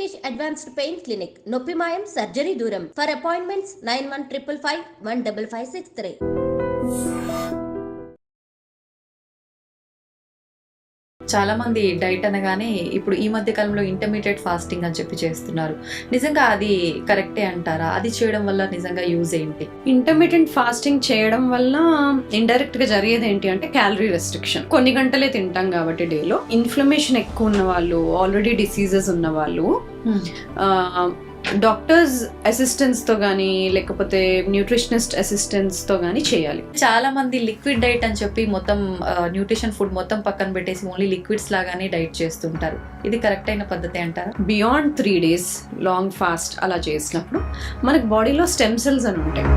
Venkatesh advanced pain clinic, నొప్పి మాయం, surgery దూరం. For appointments 9155515563. చాలా మంది డైట్ అనగానే ఇప్పుడు ఈ మధ్య కాలంలో ఇంటర్మీడియట్ ఫాస్టింగ్ అని చెప్పి చేస్తున్నారు. నిజంగా అది కరెక్టే అంటారా? అది చేయడం వల్ల నిజంగా యూజ్ ఏంటి? ఇంటర్మీడియట్ ఫాస్టింగ్ చేయడం వల్ల ఇండైరెక్ట్ గా జరిగేది ఏంటి అంటే క్యాలరీ రెస్ట్రిక్షన్. కొన్ని గంటలే తింటాం కాబట్టి డేలో ఇన్ఫ్లమేషన్ ఎక్కువ ఉన్న వాళ్ళు, ఆల్రెడీ డిసీజెస్ ఉన్న వాళ్ళు డాక్టర్స్ అసిస్టెన్స్ తో గానీ లేకపోతే న్యూట్రిషనిస్ట్ అసిస్టెన్స్ తో గానీ చేయాలి. చాలా మంది లిక్విడ్ డైట్ అని చెప్పి మొత్తం న్యూట్రిషన్ ఫుడ్ మొత్తం పక్కన పెట్టేసి ఓన్లీ లిక్విడ్స్ లాగానే డైట్ చేస్తుంటారు. ఇది కరెక్ట్ అయిన పద్ధతి అంటారా? బియాండ్ 3 days లాంగ్ ఫాస్ట్ అలా చేసినప్పుడు మనకి బాడీలో స్టెమ్ సెల్స్ అని ఉంటాయి.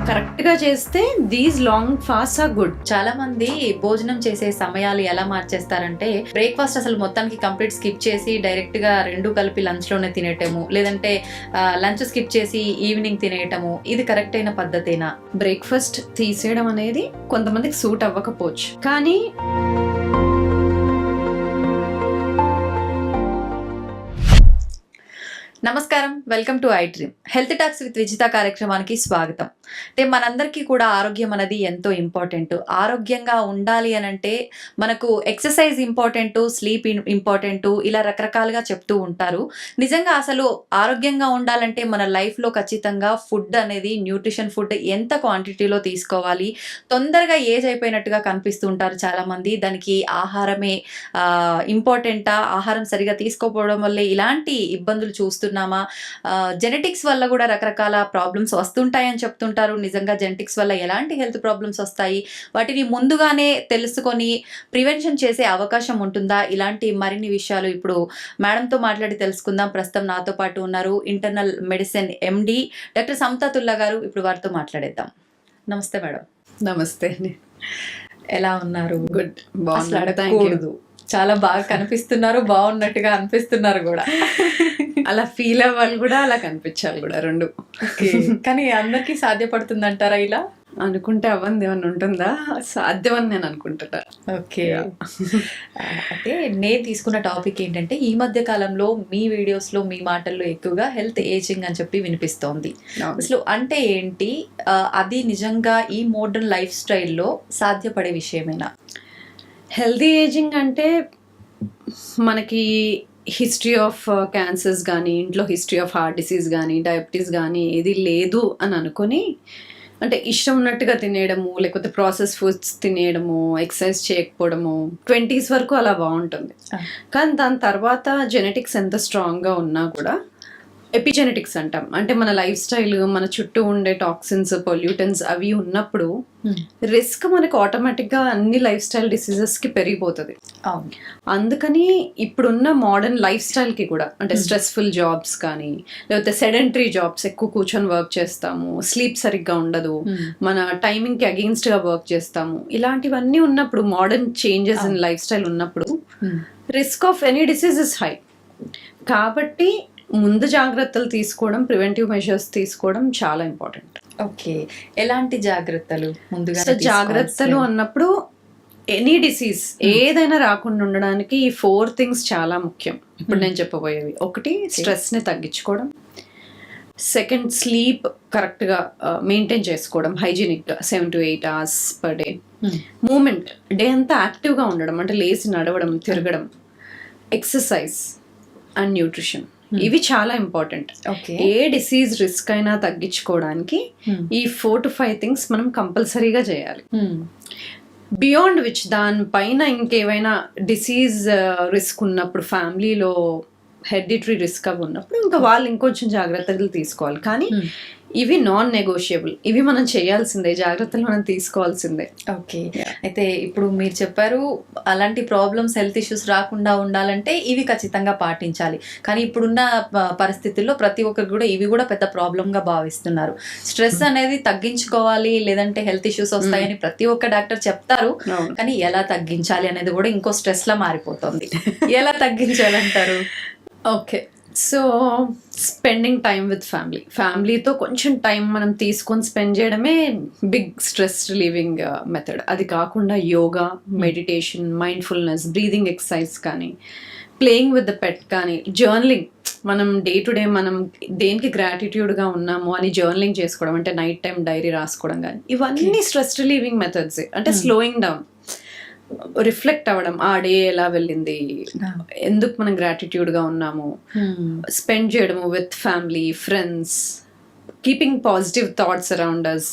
కరెక్ట్ గా చేస్తే these long fast are good. చాలా మంది భోజనం చేసే సమయాలు ఎలా మార్చేస్తారంటే బ్రేక్ఫాస్ట్ అసలు మొత్తానికి కంప్లీట్ స్కిప్ చేసి డైరెక్ట్ గా రెండు కలిపి లంచ్ లోనే తినేయటము, లేదంటే లంచ్ స్కిప్ చేసి ఈవినింగ్ తినేయటము. ఇది కరెక్ట్ అయిన పద్ధతేనా? బ్రేక్ఫాస్ట్ తీసేయడం అనేది కొంతమందికి సూట్ అవ్వకపోవచ్చు, కానీ నమస్కారం, welcome to I dream. Health talks with Vijitha కార్యక్రమానికి స్వాగతం. అంటే మనందరికీ కూడా ఆరోగ్యం అనేది ఎంతో ఇంపార్టెంట్. ఆరోగ్యంగా ఉండాలి అని అంటే మనకు ఎక్సర్సైజ్ ఇంపార్టెంట్, స్లీప్ ఇంపార్టెంట్, ఇలా రకరకాలుగా చెప్తూ ఉంటారు. నిజంగా అసలు ఆరోగ్యంగా ఉండాలంటే మన లైఫ్లో ఖచ్చితంగా ఫుడ్ అనేది, న్యూట్రిషన్ ఫుడ్ ఎంత క్వాంటిటీలో తీసుకోవాలి. తొందరగా ఏజ్ అయిపోయినట్టుగా కనిపిస్తూ ఉంటారు చాలామంది. దానికి ఆహారమే ఇంపార్టెంటా? ఆహారం సరిగా తీసుకోకపోవడం వల్లే ఇలాంటి ఇబ్బందులు చూస్తున్నామా? జెనెటిక్స్ వల్ల కూడా రకరకాల ప్రాబ్లమ్స్ వస్తుంటాయని చెప్తుంటారు. నిజంగా జెనెటిక్స్ వల్ల ఎలాంటి హెల్త్ ప్రాబ్లమ్స్ వస్తాయి, వాటిని ముందుగానే తెలుసుకొని ప్రివెన్షన్ చేసే అవకాశం ఉంటుందా? ఇలాంటి మరిన్ని విషయాలు ఇప్పుడు మేడంతో మాట్లాడి తెలుసుకుందాం. ప్రస్తుతం నాతో పాటు ఉన్నారు ఇంటర్నల్ మెడిసిన్ ఎండి డాక్టర్ సమతాతుల్లా గారు. ఇప్పుడు వారితో మాట్లాడేద్దాం. నమస్తే మేడం. నమస్తే. ఎలా ఉన్నారు? గుడ్. బాగున్నాడు. చాలా బాగా కనిపిస్తున్నారు, బాగున్నట్టుగా అనిపిస్తున్నారు కూడా. అలా ఫీల్ అవ్వాలి కూడా, అలా కనిపించాలి కూడా, రెండు. కానీ అందరికీ సాధ్యపడుతుందంటారా? ఇలా అనుకుంటే అవ్వంది ఏమన్నా ఉంటుందా? సాధ్యమని నేను అనుకుంటున్నా. ఓకే. అయితే నేను తీసుకున్న టాపిక్ ఏంటంటే, ఈ మధ్య కాలంలో మీ వీడియోస్లో, మీ మాటల్లో ఎక్కువగా హెల్త్ ఏజింగ్ అని చెప్పి వినిపిస్తోంది. అసలు అంటే ఏంటి? అది నిజంగా ఈ మోడర్న్ లైఫ్ స్టైల్లో సాధ్యపడే విషయమేనా? హెల్తీ ఏజింగ్ అంటే మనకి హిస్టరీ ఆఫ్ క్యాన్సర్స్ కానీ, ఇంట్లో హిస్టరీ ఆఫ్ హార్ట్ డిసీజ్ కానీ, డయాబెటీస్ కానీ ఏది లేదు అని అనుకొని, అంటే ఇష్టం ఉన్నట్టుగా తినేయడము, లేకపోతే ప్రాసెస్ ఫుడ్స్ తినేయడము, ఎక్సర్సైజ్ చేయకపోవడము 20s వరకు అలా బాగుంటుంది. కానీ దాని తర్వాత జెనెటిక్స్ ఎంత స్ట్రాంగ్గా ఉన్నా కూడా ఎపిజెనెటిక్స్ అంటాం. అంటే మన లైఫ్ స్టైల్, మన చుట్టూ ఉండే టాక్సిన్స్, పొల్యూటన్స్ అవి ఉన్నప్పుడు రిస్క్ మనకు ఆటోమేటిక్గా అన్ని లైఫ్ స్టైల్ డిసీజెస్కి పెరిగిపోతుంది. అందుకని ఇప్పుడున్న మోడర్న్ లైఫ్ స్టైల్కి కూడా, అంటే స్ట్రెస్ఫుల్ జాబ్స్ కానీ, లేకపోతే సెడెంటరీ జాబ్స్, ఎక్కువ కూర్చొని వర్క్ చేస్తాము, స్లీప్ సరిగ్గా ఉండదు, మన టైమింగ్కి అగెయిన్స్ట్గా వర్క్ చేస్తాము, ఇలాంటివన్నీ ఉన్నప్పుడు, modern changes in lifestyle ఉన్నప్పుడు risk of any disease is high. కాబట్టి ముందు జాగ్రత్తలు తీసుకోవడం, ప్రివెంటివ్ మెజర్స్ తీసుకోవడం చాలా ఇంపార్టెంట్. ఓకే. ఎలాంటి జాగ్రత్తలు ముందుగా? జాగ్రత్తలు అన్నప్పుడు ఎనీ డిసీజ్ ఏదైనా రాకుండా ఉండడానికి ఈ 4 things చాలా ముఖ్యం. ఇప్పుడు నేను చెప్పబోయేవి: 1, స్ట్రెస్ని తగ్గించుకోవడం. 2, స్లీప్ కరెక్ట్గా మెయింటైన్ చేసుకోవడం, హైజీనిక్గా 7 to 8 hours per day. Movement, day అంతా యాక్టివ్గా ఉండడం, అంటే లేచి నడవడం, తిరగడం. ఎక్సర్సైజ్ అండ్ న్యూట్రిషన్, ఇవి చాలా ఇంపార్టెంట్. ఏ డిసీజ్ రిస్క్ అయినా తగ్గించుకోవడానికి ఈ 4 to 5 things మనం కంపల్సరీగా చేయాలి. బియాండ్ విచ్, దానిపైన ఇంకేమైనా డిసీజ్ రిస్క్ ఉన్నప్పుడు, ఫ్యామిలీలో హెరిడిటరీ రిస్క్ అవి ఉన్నప్పుడు ఇంకా వాళ్ళు ఇంకొంచెం జాగ్రత్తలు తీసుకోవాలి. కానీ ఇవి నాన్ నెగోషియబుల్, ఇవి మనం చేయాల్సిందే, జాగ్రత్తలు మనం తీసుకోవాల్సిందే. ఓకే. అయితే ఇప్పుడు మీరు చెప్పారు, అలాంటి ప్రాబ్లమ్స్, హెల్త్ ఇష్యూస్ రాకుండా ఉండాలంటే ఇవి ఖచ్చితంగా పాటించాలి. కానీ ఇప్పుడున్న పరిస్థితుల్లో ప్రతి ఒక్కరు కూడా ఇవి కూడా పెద్ద ప్రాబ్లంగా భావిస్తున్నారు. స్ట్రెస్ అనేది తగ్గించుకోవాలి, లేదంటే హెల్త్ ఇష్యూస్ వస్తాయని ప్రతి ఒక్క డాక్టర్ చెప్తారు. కానీ ఎలా తగ్గించాలి అనేది కూడా ఇంకో స్ట్రెస్ లా మారిపోతుంది. ఎలా తగ్గించాలంటారు? Okay, so spending time with ఫ్యామిలీతో కొంచెం టైం మనం తీసుకొని స్పెండ్ చేయడమే బిగ్ స్ట్రెస్ రిలీవింగ్ మెథడ్. అది కాకుండా yoga, meditation, mindfulness, breathing exercise కానీ, ప్లేయింగ్ విత్ ద పెట్ కానీ, జర్నలింగ్, మనం డే టు డే మనం దేనికి గ్రాటిట్యూడ్గా ఉన్నాము అని జర్నలింగ్ చేసుకోవడం, అంటే నైట్ టైం డైరీ రాసుకోవడం కానీ, ఇవన్నీ స్ట్రెస్ రిలీవింగ్ మెథడ్స్. అంటే స్లోయింగ్ డౌన్, రిఫ్లెక్ట్ అవ్వడం, ఆ డే ఎలా వెళ్ళింది, ఎందుకు మనం గ్రాటిట్యూడ్గా ఉన్నాము, స్పెండ్ చేయడము with family, friends, keeping positive thoughts around us,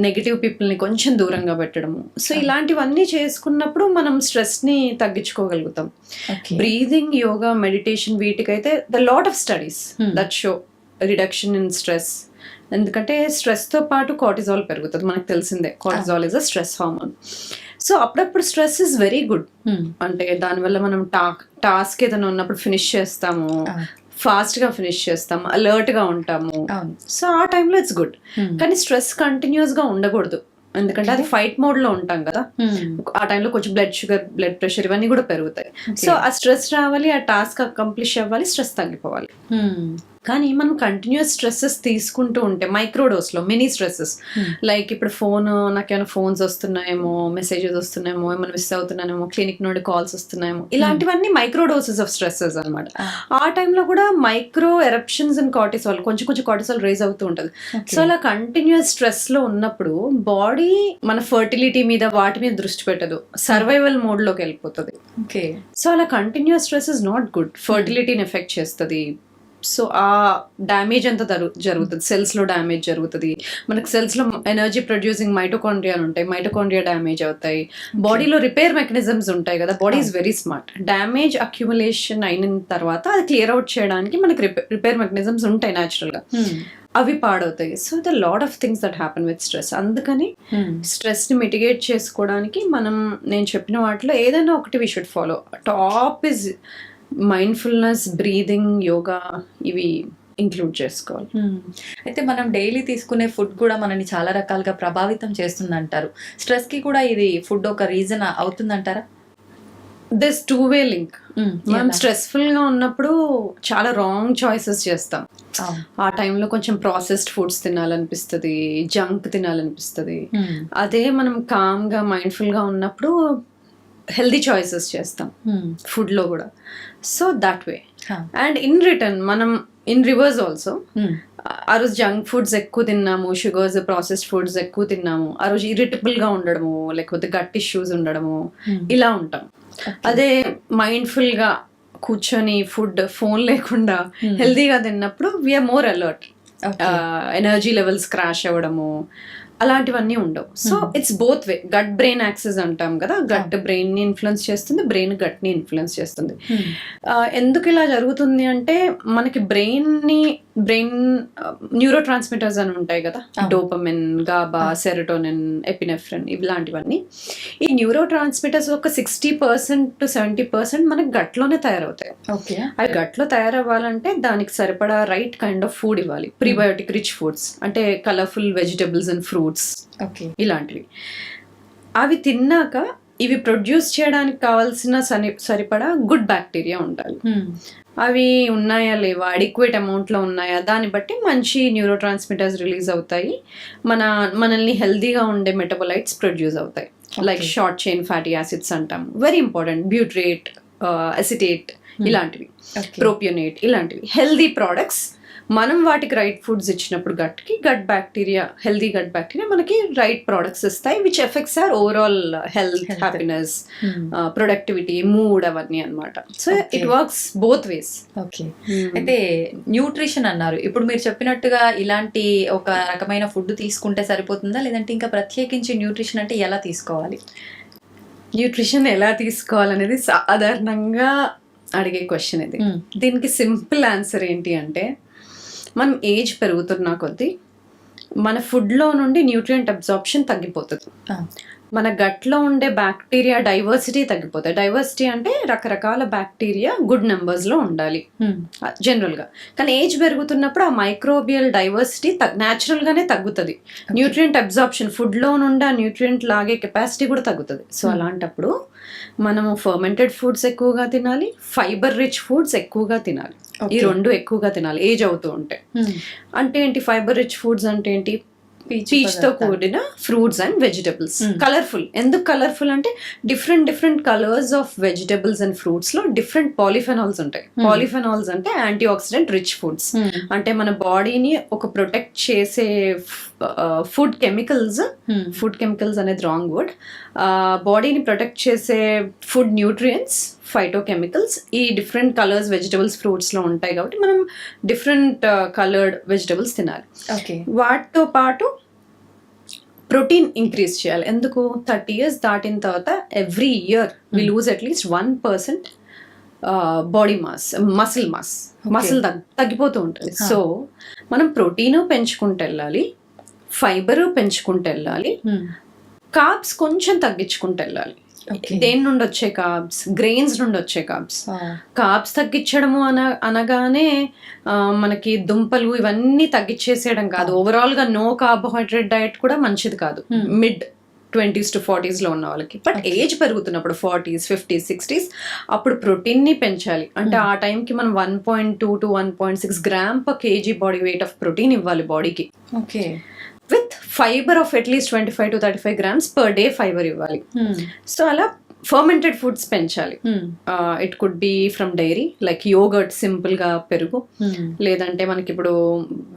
negative పీపుల్ని కొంచెం దూరంగా పెట్టడము. సో ఇలాంటివన్నీ చేసుకున్నప్పుడు మనం స్ట్రెస్ని తగ్గించుకోగలుగుతాం. బ్రీదింగ్, యోగా, మెడిటేషన్, వీటికైతే the lot of studies that show reduction in stress. ఎందుకంటే స్ట్రెస్తో పాటు కార్టిజాల్ పెరుగుతుంది, మనకు తెలిసిందే. Cortisol is a stress hormone. So అప్పుడప్పుడు స్ట్రెస్ ఇస్ వెరీ గుడ్. అంటే దానివల్ల మనం టాస్క్ ఏదైనా ఉన్నప్పుడు ఫినిష్ చేస్తాము, ఫాస్ట్గా ఫినిష్ చేస్తాము, అలర్ట్గా ఉంటాము. సో ఆ టైంలో ఇట్స్ గుడ్. కానీ స్ట్రెస్ కంటిన్యూస్గా ఉండకూడదు, ఎందుకంటే అది ఫైట్ మోడ్లో ఉంటాం కదా. ఆ టైంలో కొంచెం బ్లడ్ షుగర్, బ్లడ్ ప్రెషర్ ఇవన్నీ కూడా పెరుగుతాయి. సో ఆ స్ట్రెస్ రావాలి, ఆ టాస్క్ అకంప్లిష్ అవ్వాలి, స్ట్రెస్ తగ్గిపోవాలి. కానీ మనం కంటిన్యూస్ స్ట్రెస్సెస్ తీసుకుంటూ ఉంటే, మైక్రోడోస్లో మినీ స్ట్రెస్సెస్, లైక్ ఇప్పుడు నాకేమైనా ఫోన్స్ వస్తున్నాయేమో, మెసేజెస్ వస్తున్నాయేమో, ఏమైనా మిస్ అవుతున్నానేమో, క్లినిక్ నుండి కాల్స్ వస్తున్నాయేమో, ఇలాంటివన్నీ మైక్రోడోసెస్ ఆఫ్ స్ట్రెస్సెస్ అనమాట. ఆ టైంలో కూడా మైక్రో ఎరప్షన్స్ ఇన్ కార్టిసాల్, కొంచెం కొంచెం కార్టిసాల్ రైజ్ అవుతూ ఉంటుంది. సో అలా కంటిన్యూస్ స్ట్రెస్లో ఉన్నప్పుడు బాడీ మన ఫర్టిలిటీ మీద, వాటి మీద దృష్టి పెట్టదు, సర్వైవల్ మోడ్లోకి వెళ్ళిపోతుంది. సో అలా continuous stress is not good, ఫర్టిలిటీని ఎఫెక్ట్ చేస్తుంది. సో ఆ డ్యామేజ్ అంతా జరుగుతుంది, సెల్స్లో డ్యామేజ్ జరుగుతుంది. మనకు సెల్స్లో ఎనర్జీ ప్రొడ్యూసింగ్ మైటోకాండ్రియా ఉంటాయి, మైటోకాండ్రియా డ్యామేజ్ అవుతాయి. బాడీలో రిపేర్ మెకానిజమ్స్ ఉంటాయి కదా, body is very smart. Damage accumulation అయిన తర్వాత అది క్లియర్ అవుట్ చేయడానికి మనకి రిపేర్ మెకానిజమ్స్ ఉంటాయి న్యాచురల్గా, అవి పాడవుతాయి. So the lot of things that happen with stress. అందుకని స్ట్రెస్ని మిటిగేట్ చేసుకోవడానికి నేను చెప్పిన వాటిలో ఏదైనా ఒకటి we should follow. Top is mindfulness, breathing, yoga, ఇవి ఇంక్లూడ్ చేసుకోవాలి. అయితే మనం డైలీ తీసుకునే ఫుడ్ కూడా మనని చాలా రకాలుగా ప్రభావితం చేస్తుంది అంటారు. స్ట్రెస్కి కూడా ఇది ఫుడ్ ఒక రీజన్ అవుతుందంటారా? This two way link. మనం స్ట్రెస్ఫుల్గా ఉన్నప్పుడు చాలా రాంగ్ చాయిసెస్ చేస్తాం. ఆ టైంలో కొంచెం ప్రాసెస్డ్ ఫుడ్స్ తినాలనిపిస్తుంది, జంక్ తినాలనిపిస్తుంది. అదే మనం కామ్గా, మైండ్ఫుల్గా ఉన్నప్పుడు హెల్దీ చాయిసెస్ చేస్తాం ఫుడ్లో కూడా. So that way. And in return మనం ఇన్ రివర్స్ ఆల్సో, ఆ రోజు జంక్ ఫుడ్స్ ఎక్కువ తిన్నాము, షుగర్స్, ప్రాసెస్డ్ ఫుడ్స్ ఎక్కువ తిన్నాము, ఆ రోజు ఇరిటబుల్గా ఉండడము, లేకపోతే గట్ ఇష్యూస్ ఉండడము, ఇలా ఉంటాం. అదే మైండ్ఫుల్గా కూర్చొని ఫోన్ లేకుండా హెల్దీగా తిన్నప్పుడు we're more alert, energy levels crash అవ్వడము, అలాంటివన్నీ ఉండవు. So it's both way. Gut brain axis అంటాం కదా, గట్ బ్రెయిన్ని ఇన్ఫ్లుయెన్స్ చేస్తుంది, బ్రెయిన్ గట్ని ఇన్ఫ్లుయెన్స్ చేస్తుంది. ఎందుకు ఇలా జరుగుతుంది అంటే, మనకి బ్రెయిన్ న్యూరో ట్రాన్స్మిటర్స్ అని ఉంటాయి కదా, డోపమిన్, గాబా, సెరోటోనిన్, ఎపినెఫ్రిన్, ఇలాంటివన్నీ. ఈ న్యూరో ట్రాన్స్మిటర్స్ ఒక 60% to 70% మనకి గట్లోనే తయారవుతాయి. అవి గట్లో తయారవ్వాలంటే దానికి సరిపడా రైట్ కైండ్ ఆఫ్ ఫుడ్ ఇవ్వాలి. ప్రీబయోటిక్ రిచ్ ఫుడ్స్ అంటే కలర్ఫుల్ వెజిటబుల్స్ అండ్ ఫ్రూట్స్, ఇలాంటివి. అవి తిన్నాక ఇవి ప్రొడ్యూస్ చేయడానికి కావాల్సిన సరిపడా గుడ్ బ్యాక్టీరియా ఉండాలి. అవి ఉన్నాయా లేవా, అడిక్వేట్ అమౌంట్లో ఉన్నాయా, దాన్ని బట్టి మంచి న్యూరో ట్రాన్స్మిటర్స్ రిలీజ్ అవుతాయి, మనల్ని హెల్దీగా ఉండే మెటబోలైట్స్ ప్రొడ్యూస్ అవుతాయి. Like short chain fatty acids అంటాం, వెరీ ఇంపార్టెంట్, బ్యూట్రేట్, అసిటేట్, ఇలాంటివి, ప్రోపియోనేట్, ఇలాంటివి హెల్దీ ప్రోడక్ట్స్. మనం వాటికి రైట్ ఫుడ్స్ ఇచ్చినప్పుడు gut bacteria, healthy gut bacteria మనకి రైట్ ప్రోడక్ట్స్ ఇస్తాయి, which affects our overall health, happiness, productivity, mood, అవన్నీ అనమాట. So it works both ways. Okay. అయితే న్యూట్రిషన్ అన్నారు, ఇప్పుడు మీరు చెప్పినట్టుగా ఇలాంటి ఒక రకమైన ఫుడ్ తీసుకుంటే సరిపోతుందా, లేదంటే ఇంకా ప్రత్యేకించి న్యూట్రిషన్ అంటే ఎలా తీసుకోవాలి? న్యూట్రిషన్ ఎలా తీసుకోవాలనేది సాధారణంగా అడిగే క్వశ్చన్ ఇది. దీనికి సింపుల్ ఆన్సర్ ఏంటి అంటే, మనం ఏజ్ పెరుగుతున్న కొద్దీ మన ఫుడ్లో నుండి న్యూట్రియంట్ అబ్జార్ప్షన్ తగ్గిపోతుంది. మన గట్లో ఉండే బ్యాక్టీరియా డైవర్సిటీ తగ్గిపోతాయి. డైవర్సిటీ అంటే రకరకాల బ్యాక్టీరియా గుడ్ నెంబర్స్లో ఉండాలి జనరల్గా. కానీ ఏజ్ పెరుగుతున్నప్పుడు ఆ మైక్రోబియల్ డైవర్సిటీ న్యాచురల్గానే తగ్గుతుంది. న్యూట్రియంట్ అబ్జార్ప్షన్, ఫుడ్లో నుండి ఆ న్యూట్రియంట్ లాగే కెపాసిటీ కూడా తగ్గుతుంది. సో అలాంటప్పుడు మనము ఫర్మెంటెడ్ ఫుడ్స్ ఎక్కువగా తినాలి, ఫైబర్ రిచ్ ఫుడ్స్ ఎక్కువగా తినాలి. ఈ రెండు ఎక్కువగా తినాలి ఏజ్ అవుతూ ఉంటే. అంటే ఏంటి ఫైబర్ రిచ్ ఫుడ్స్ అంటే ఏంటి? పీచ్ తో కూడిన ఫ్రూట్స్ అండ్ వెజిటబుల్స్. కలర్ఫుల్. ఎందుకు కలర్ఫుల్ అంటే different colours of vegetables and fruits లో డిఫరెంట్ పాలిఫెనాల్స్ ఉంటాయి. పాలిఫెనాల్స్ అంటే యాంటీ ఆక్సిడెంట్ రిచ్ ఫుడ్స్. అంటే మన బాడీని ఒక ప్రొటెక్ట్ చేసే ఫుడ్ కెమికల్స్ అనేది రాంగ్ వర్డ్. బాడీని ప్రొటెక్ట్ చేసే ఫుడ్ న్యూట్రియంట్స్, ఫైటోకెమికల్స్ ఈ డిఫరెంట్ కలర్స్ వెజిటబుల్స్ ఫ్రూట్స్ లో ఉంటాయి. కాబట్టి మనం డిఫరెంట్ కలర్డ్ వెజిటబుల్స్ తినాలి. వాటితో పాటు ప్రోటీన్ ఇంక్రీజ్ చేయాలి. ఎందుకు? 30 years దాటిన తర్వాత every year we lose at least 1% body mass, muscle తగ్గిపోతూ ఉంటుంది. సో మనం ప్రోటీన్ పెంచుకుంటూ వెళ్ళాలి, ఫైబర్ పెంచుకుంటూ వెళ్ళాలి, కార్బ్స్ కొంచెం తగ్గించుకుంటూ వెళ్ళాలి. దేని నుండి వచ్చే కార్బ్స్? గ్రెయిన్స్ నుండి వచ్చే కార్బ్స్. కార్బ్స్ తగ్గించడము అనగానే మనకి దుంపలు ఇవన్నీ తగ్గించేసేయడం కాదు. ఓవరాల్ గా నో కార్బోహైడ్రేట్ డైట్ కూడా మంచిది కాదు మిడ్ 20s to 40s లో ఉన్న వాళ్ళకి. బట్ ఏజ్ పెరుగుతున్నప్పుడు 40s, 50s, 60s అప్పుడు ప్రోటీన్ ని పెంచాలి. అంటే ఆ టైంకి మనం 1.2 to 1.6 grams per kg body weight of protein ఇవ్వాలి బాడీకి. Okay. With fibre of at least 25 to 35 grams per day fibre ఇవ్వాలి. సో అలా ఫర్మెంటెడ్ ఫుడ్స్ పెంచాలి. It could be from dairy like yogurt, simple గా పెరుగు. లేదంటే మనకి ఇప్పుడు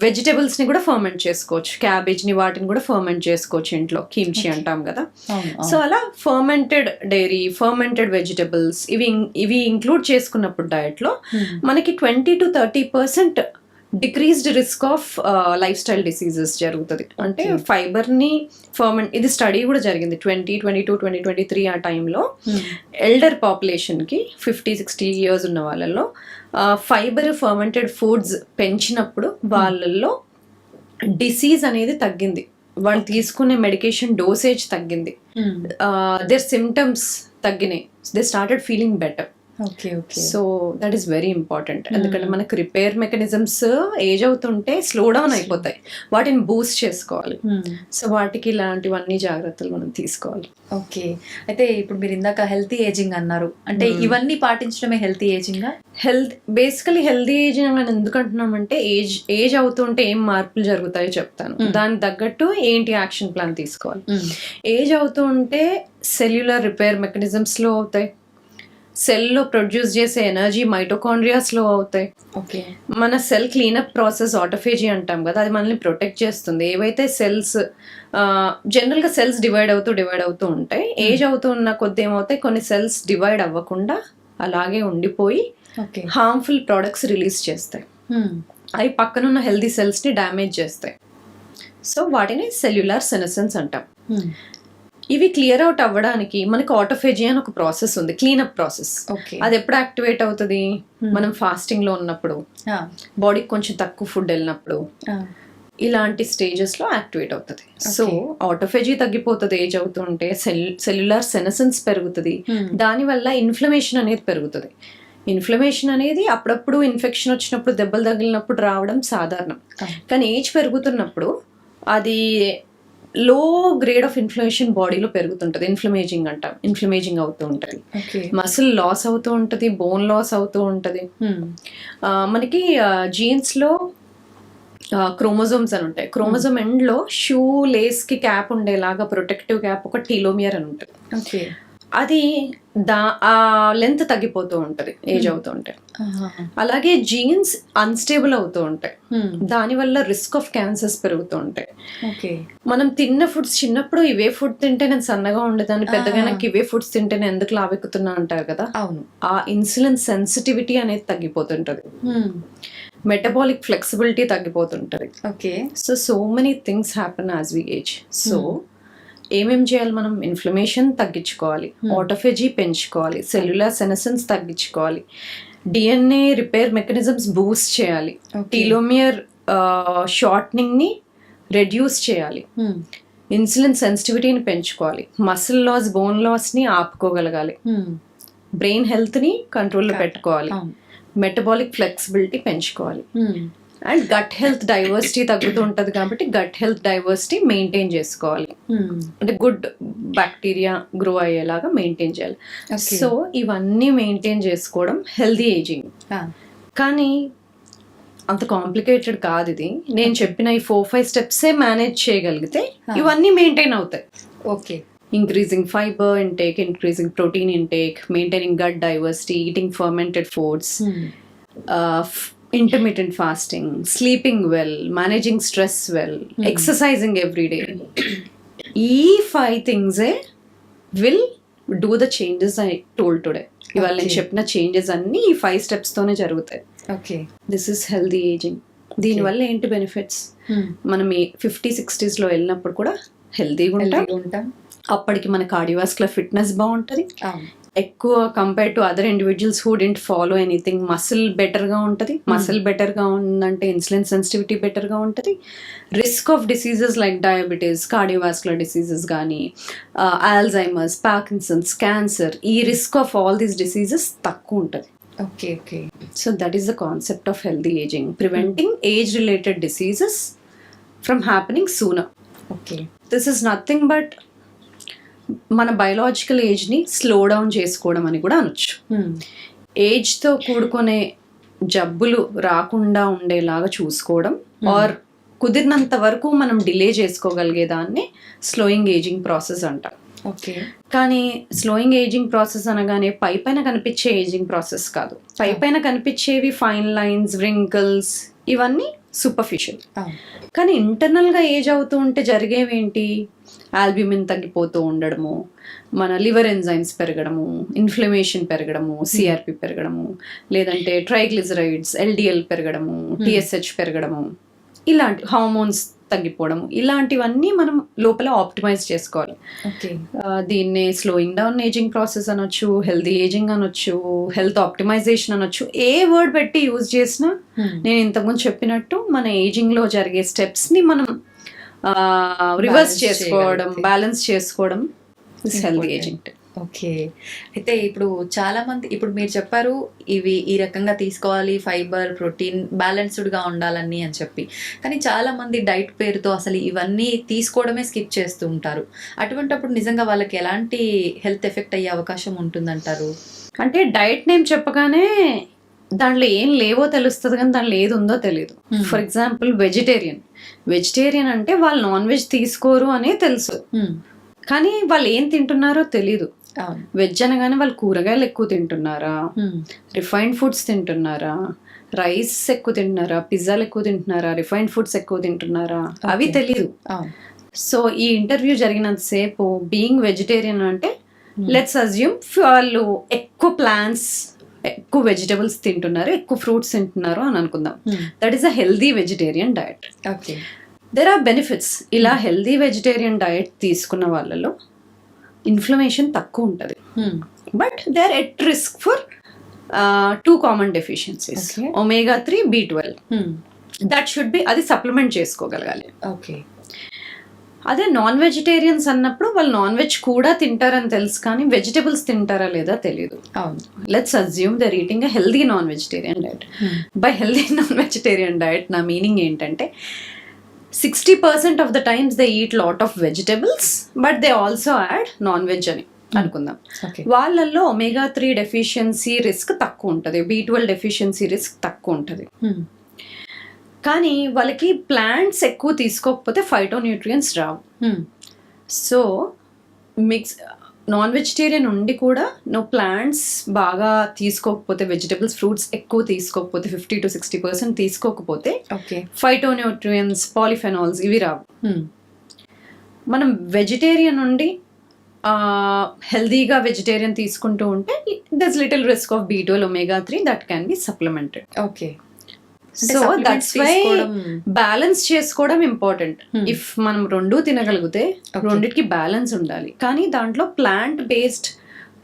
వెజిటబుల్స్ ని కూడా ఫర్మెంట్ చేసుకోవచ్చు. క్యాబేజ్ ని వాటిని కూడా ఫర్మెంట్ చేసుకోవచ్చు ఇంట్లో, కిమ్చి అంటాం కదా. సో అలా ఫర్మెంటెడ్ డైరీ, ఫర్మెంటెడ్ వెజిటబుల్స్ ఇవి ఇంక్లూడ్ చేసుకున్నప్పుడు డయట్ లో మనకి 20 to 30% decreased risk of life style diseases జరుగుతుంది. అంటే ఫైబర్ ని ఇది స్టడీ కూడా జరిగింది 2022, 2023 ఆ టైంలో ఎల్డర్ పాపులేషన్ కి 50-60 years ఉన్న వాళ్ళలో ఫైబర్ ఫర్మెంటెడ్ ఫుడ్స్ పెంచినప్పుడు వాళ్ళల్లో డిసీజ్ అనేది తగ్గింది. వాళ్ళు తీసుకునే మెడికేషన్ డోసేజ్ తగ్గింది, దేర్ సిమ్టమ్స్ తగ్గినాయి, they started feeling better. So that is very important. ఎందుకంటే మనకు రిపేర్ మెకానిజమ్స్ ఏజ్ అవుతుంటే స్లో డౌన్ అయిపోతాయి, వాటిని బూస్ట్ చేసుకోవాలి. సో వాటికి ఇలాంటివన్నీ జాగ్రత్తలు మనం తీసుకోవాలి. ఓకే. అయితే ఇప్పుడు మీరు ఇందాక హెల్తీ ఏజింగ్ అన్నారు, అంటే ఇవన్నీ పాటించడమే healthy ageing? Basically healthy ageing అని ఎందుకు అంటున్నామంటే ఏజ్ అవుతుంటే ఏం మార్పులు జరుగుతాయో చెప్తాను. దానికి తగ్గట్టు ఏంటి యాక్షన్ ప్లాన్ తీసుకోవాలి. ఏజ్ అవుతూ ఉంటే సెల్యులర్ రిపేర్ మెకానిజమ్స్ స్లో అవుతాయి, సెల్లో ప్రొడ్యూస్ చేసే ఎనర్జీ మైటోకాండ్రియా స్లో అవుతాయి. ఓకే. మన సెల్ క్లీనప్ ప్రాసెస్ ఆటోఫేజీ అంటాం కదా, అది మనల్ని ప్రొటెక్ట్ చేస్తుంది. ఏవైతే సెల్స్ జనరల్గా సెల్స్ డివైడ్ అవుతూ ఉంటాయి, ఏజ్ అవుతూ ఉన్న కొద్ది ఏమవుతాయి, కొన్ని సెల్స్ డివైడ్ అవ్వకుండా అలాగే ఉండిపోయి హార్మ్ఫుల్ ప్రోడక్ట్స్ రిలీజ్ చేస్తాయి. అవి పక్కనున్న హెల్దీ సెల్స్ని డ్యామేజ్ చేస్తాయి. సో వాటిని సెల్యులార్ సెనెసెన్స్ అంటాం. ఇవి క్లియర్ అవుట్ అవ్వడానికి మనకి ఆటోఫేజీ అని ఒక ప్రాసెస్ ఉంది, క్లీనప్ ప్రాసెస్. అది ఎప్పుడు యాక్టివేట్ అవుతుంది? మనం ఫాస్టింగ్ లో ఉన్నప్పుడు, బాడీకి కొంచెం తక్కువ ఫుడ్ వెళ్ళినప్పుడు, ఇలాంటి స్టేజెస్ లో యాక్టివేట్ అవుతుంది. సో ఆటోఫేజీ తగ్గిపోతుంది ఏజ్ అవుతుంటే, సెల్యులార్ సెనెసెన్స్ పెరుగుతుంది, దానివల్ల ఇన్ఫ్లమేషన్ అనేది పెరుగుతుంది. ఇన్ఫ్లమేషన్ అనేది అప్పుడప్పుడు ఇన్ఫెక్షన్ వచ్చినప్పుడు, దెబ్బలు తగిలినప్పుడు రావడం సాధారణం. కానీ ఏజ్ పెరుగుతున్నప్పుడు అది లో గ్రేడ్ ఆఫ్ ఇన్ఫ్లమేషన్ బాడీలో పెరుగుతుంటది. ఇన్ఫ్లమేజింగ్ అవుతూ ఉంటది, మసిల్ లాస్ అవుతూ ఉంటది, బోన్ లాస్ అవుతూ ఉంటది. మనకి జీన్స్ లో క్రోమోజోమ్స్ అని ఉంటాయి. క్రోమోజోమ్ ఎండ్ లో షూ లేస్ కి క్యాప్ ఉండేలాగా ప్రొటెక్టివ్ క్యాప్ ఒక టీలోమియర్ అని ఉంటుంది. అది ఆ లెంత్ తగ్గిపోతూ ఉంటది ఏజ్ అవుతూ ఉంటే. అలాగే జీన్స్ అన్స్టేబుల్ అవుతూ ఉంటాయి, దానివల్ల రిస్క్ ఆఫ్ క్యాన్సర్స్ పెరుగుతూ ఉంటాయి. మనం తిన్న ఫుడ్స్, చిన్నప్పుడు ఇవే ఫుడ్ తింటే నేను సన్నగా ఉండేదాన్ని, పెద్దగా నాకు ఇవే ఫుడ్స్ తింటే నేను ఎందుకు లావెక్కుతున్నా అంటారు కదా. అవును, ఆ ఇన్సులిన్ సెన్సిటివిటీ అనేది తగ్గిపోతుంటది, మెటబాలిక్ ఫ్లెక్సిబిలిటీ తగ్గిపోతుంటది. So many things happen as we age. సో ఏమేం చేయాలి మనం? ఇన్ఫ్లమేషన్ తగ్గించుకోవాలి, ఆటోఫేజీ పెంచుకోవాలి, సెల్యులార్ సెనెసెన్స్ తగ్గించుకోవాలి, డిఎన్ఏ రిపేర్ మెకానిజమ్స్ బూస్ట్ చేయాలి, టీలోమియర్ షార్ట్నింగ్ ని రెడ్యూస్ చేయాలి. ఇన్సులిన్ సెన్సిటివిటీని పెంచుకోవాలి, మసిల్ లాస్ బోన్ లాస్ని ఆపుకోగలగాలి, బ్రెయిన్ హెల్త్ని కంట్రోల్లో పెట్టుకోవాలి, మెటబాలిక్ ఫ్లెక్సిబిలిటీ పెంచుకోవాలి, అండ్ గట్ హెల్త్ డైవర్సిటీ తగ్గుతూ ఉంటుంది కాబట్టి గట్ హెల్త్ డైవర్సిటీ మెయింటైన్ చేసుకోవాలి, అంటే గుడ్ బ్యాక్టీరియా గ్రో అయ్యేలాగా మెయింటైన్ చేయాలి. సో ఇవన్నీ మెయింటైన్ చేసుకోవడం హెల్దీ ఏజింగ్. కానీ అంత కాంప్లికేటెడ్ కాదు ఇది. నేను చెప్పిన ఈ 4-5 స్టెప్సే మేనేజ్ చేయగలిగితే ఇవన్నీ మెయింటైన్ అవుతాయి. Okay, increasing fibre intake, increasing protein intake, maintaining gut diversity, eating fermented foods, intermittent fasting, sleeping well, managing stress well, exercising every day. ఈ 5 things will do the changes I told today. ఇవాళ నేను చెప్పిన changes అన్ని ఈ 5 steps తోనే జరుగుతాయి. Okay, this is healthy ageing. దీనివల్ల ఏంటి బెనిఫిట్స్? మనం 50-60s లో వెళ్ళినప్పుడు కూడా హెల్దీగా ఉంటాం. అప్పటికి మన కార్డియోవాస్కులర్ ఫిట్నెస్ బాగుంటుంది. ఎక్కువ compare to other individuals who don't follow anything. Muscle బెటర్గా ఉంటుంది. మసిల్ బెటర్గా ఉందంటే ఇన్సులిన్ సెన్సిటివిటీ బెటర్గా ఉంటుంది. Risk of diseases like diabetes, cardiovascular diseases కానీ, ఆల్జైమర్స్, పార్కిన్సన్స్, క్యాన్సర్, ఈ risk of all these diseases తక్కువ ఉంటుంది. Okay okay. So that is the concept of healthy ageing, preventing age related diseases from happening sooner. Okay, this is nothing but మన biological ఏజ్ని slow down చేసుకోవడం అని కూడా అనొచ్చు. ఏజ్తో కూడుకునే జబ్బులు రాకుండా ఉండేలాగా చూసుకోవడం, ఆర్ కుదిరినంత వరకు మనం డిలే చేసుకోగలిగేదాన్ని స్లోయింగ్ ఏజింగ్ ప్రాసెస్ అంటాం. ఓకే, కానీ స్లోయింగ్ ఏజింగ్ ప్రాసెస్ అనగానే పైపైన కనిపించే ఏజింగ్ ప్రాసెస్ కాదు. పైపైన కనిపించేవి ఫైన్ లైన్స్, వ్రింకిల్స్, ఇవన్నీ సూపర్ఫిషియల్. కానీ ఇంటర్నల్గా ఏజ్ అవుతూ ఉంటే జరిగేవేంటి? ఆల్బ్యూమిన్ తగ్గిపోతూ ఉండడము, మన లివర్ ఎంజైమ్స్ పెరగడము, ఇన్ఫ్లమేషన్ పెరగడము, సిఆర్పి పెరగడము, లేదంటే ట్రైగ్లిజరైడ్స్, ఎల్డిఎల్ పెరగడము, టిఎస్హెచ్ పెరగడము, ఇలాంటి హార్మోన్స్ తగ్గిపోవడము, ఇలాంటివన్నీ మనం లోపల ఆప్టిమైజ్ చేసుకోవాలి. దీన్ని స్లోయింగ్ డౌన్ ఏజింగ్ ప్రాసెస్ అనొచ్చు, హెల్దీ ఏజింగ్ అనొచ్చు, హెల్త్ ఆప్టిమైజేషన్ అనొచ్చు. ఏ వర్డ్ పెట్టి యూజ్ చేసినా నేను ఇంతకుముందు చెప్పినట్టు మన ఏజింగ్లో జరిగే స్టెప్స్ని మనం రివర్స్ చేసుకోవడం, బ్యాలెన్స్ చేసుకోవడం హెల్దీ ఏజింగ్. ఓకే, అయితే ఇప్పుడు చాలా మంది, ఇప్పుడు మీరు చెప్పారు ఇవి ఈ రకంగా తీసుకోవాలి, ఫైబర్, ప్రోటీన్ బ్యాలెన్స్డ్గా ఉండాలని అని చెప్పి. కానీ చాలా మంది డైట్ పేరుతో అసలు ఇవన్నీ తీసుకోవడమే స్కిప్ చేస్తూ ఉంటారు. అటువంటప్పుడు నిజంగా వాళ్ళకి ఎలాంటి హెల్త్ ఎఫెక్ట్ అయ్యే అవకాశం ఉంటుందంటారు? అంటే డైట్ నేమ్ చెప్పగానే దాంట్లో ఏం లేవో తెలుస్తుంది, కానీ దాంట్లో ఏది ఉందో తెలియదు. ఫర్ ఎగ్జాంపుల్ వెజిటేరియన్ అంటే వాళ్ళు నాన్ వెజ్ తీసుకోరు అనే తెలుసు, కానీ వాళ్ళు ఏం తింటున్నారో తెలీదు. వెజ్ అనగానే వాళ్ళు కూరగాయలు ఎక్కువ తింటున్నారా, రిఫైన్డ్ ఫుడ్స్ తింటున్నారా, రైస్ ఎక్కువ తింటున్నారా, పిజ్జాలు ఎక్కువ తింటున్నారా, రిఫైన్డ్ ఫుడ్స్ ఎక్కువ తింటున్నారా, అవి తెలీదు. సో ఈ ఇంటర్వ్యూ జరిగినంతసేపు బీయింగ్ వెజిటేరియన్ అంటే లెట్స్ అజ్యూమ్ వాళ్ళు ఎక్కువ ప్లాంట్స్, ఎక్కువ వెజిటబుల్స్ తింటున్నారు, ఎక్కువ ఫ్రూట్స్ తింటున్నారు అని అనుకుందాం. That is a healthy vegetarian diet. There are benefits. ఇలా హెల్దీ వెజిటేరియన్ డయట్ తీసుకున్న వాళ్ళలో ఇన్ఫ్లమేషన్ తక్కువ ఉంటుంది, but they are at risk for 2 common deficiencies, omega-3, B12. That should be, అది సప్లిమెంట్ చేసుకోగలగాలి. ఓకే. అదే నాన్ వెజిటేరియన్స్ అన్నప్పుడు వాళ్ళు నాన్ వెజ్ కూడా తింటారని తెలుసు, కానీ వెజిటబుల్స్ తింటారా లేదా తెలియదు. Let's assume they're eating a healthy non vegetarian diet. By healthy non vegetarian diet నా మీనింగ్ ఏంటంటే 60% of the times they eat lot of vegetables, but they also add non veg అని అనుకుందాం. వాళ్ళల్లో omega-3 డెఫిషియన్సీ రిస్క్ తక్కువ ఉంటుంది, B12 deficiency risk తక్కువ ఉంటుంది. కానీ వాళ్ళకి ప్లాంట్స్ ఎక్కువ తీసుకోకపోతే ఫైటోన్యూట్రియన్స్ రావు. సో నాన్ వెజిటేరియన్ ఉండి కూడా నువ్వు ప్లాంట్స్ బాగా తీసుకోకపోతే, వెజిటబుల్స్, ఫ్రూట్స్ ఎక్కువ తీసుకోకపోతే, 50-60% తీసుకోకపోతే ఫైటోన్యూట్రియన్స్, పాలిఫెనాల్స్ ఇవి రావు. మనం వెజిటేరియన్ ఉండి హెల్దీగా వెజిటేరియన్ తీసుకుంటూ ఉంటే that's little risk of B12, omega-3 that can be supplemented. Okay. So that's why balance చేసుకోవడం ఇంపార్టెంట్. ఇఫ్ మనం 2 తినగలిగితే రెండిటికి బ్యాలెన్స్ ఉండాలి, కానీ దాంట్లో ప్లాంట్ బేస్డ్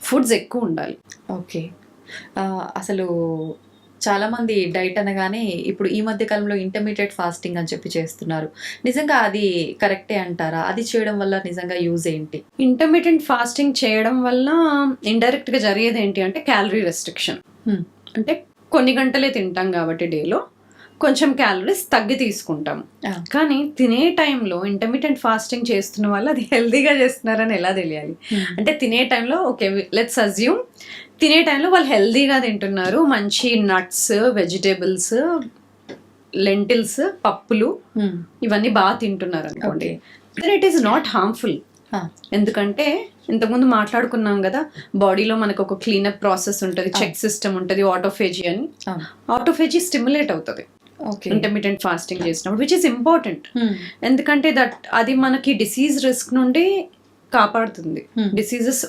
ఫుడ్స్ ఎక్కువ ఉండాలి. ఓకే. అసలు చాలా మంది డైట్ అనగానే ఇప్పుడు ఈ మధ్య కాలంలో ఇంటర్మీడియట్ ఫాస్టింగ్ అని చెప్పి చేస్తున్నారు. నిజంగా అది కరెక్టే అంటారా? అది చేయడం వల్ల నిజంగా యూజ్ ఏంటి? ఇంటర్మీడియట్ ఫాస్టింగ్ చేయడం వల్ల ఇండైరెక్ట్గా జరిగేది ఏంటి అంటే క్యాలరీ రెస్ట్రిక్షన్. అంటే కొన్ని గంటలే తింటాం కాబట్టి డేలో కొంచెం క్యాలరీస్ తగ్గి తీసుకుంటాం. కానీ తినే టైంలో ఇంటర్మీడియట్ ఫాస్టింగ్ చేస్తున్న వాళ్ళు అది హెల్తీగా చేస్తున్నారని ఎలా తెలియాలి? అంటే తినే టైంలో ఓకే లెట్స్ అజ్యూమ్ తినే టైంలో వాళ్ళు హెల్తీగా తింటున్నారు, మంచి నట్స్, వెజిటేబుల్స్, లెంటిల్స్, పప్పులు ఇవన్నీ బాగా తింటున్నారు అనుకోండి, then it is not harmful. ఎందుకంటే ఇంతకుముందు మాట్లాడుకున్నాం కదా, బాడీలో మనకు ఒక క్లీనప్ ప్రాసెస్ ఉంటుంది, చెక్ సిస్టమ్ ఉంటుంది, ఆటోఫేజీ అని. ఆటోఫేజీ స్టిమ్యులేట్ అవుతుంది ఇంటర్మీడియట్ ఫాస్టింగ్ చేసినప్పుడు, విచ్ ఈస్ ఇంపార్టెంట్. ఎందుకంటే అది మనకి డిసీజ్ రిస్క్ నుండి కాపాడుతుంది, డిసీజెస్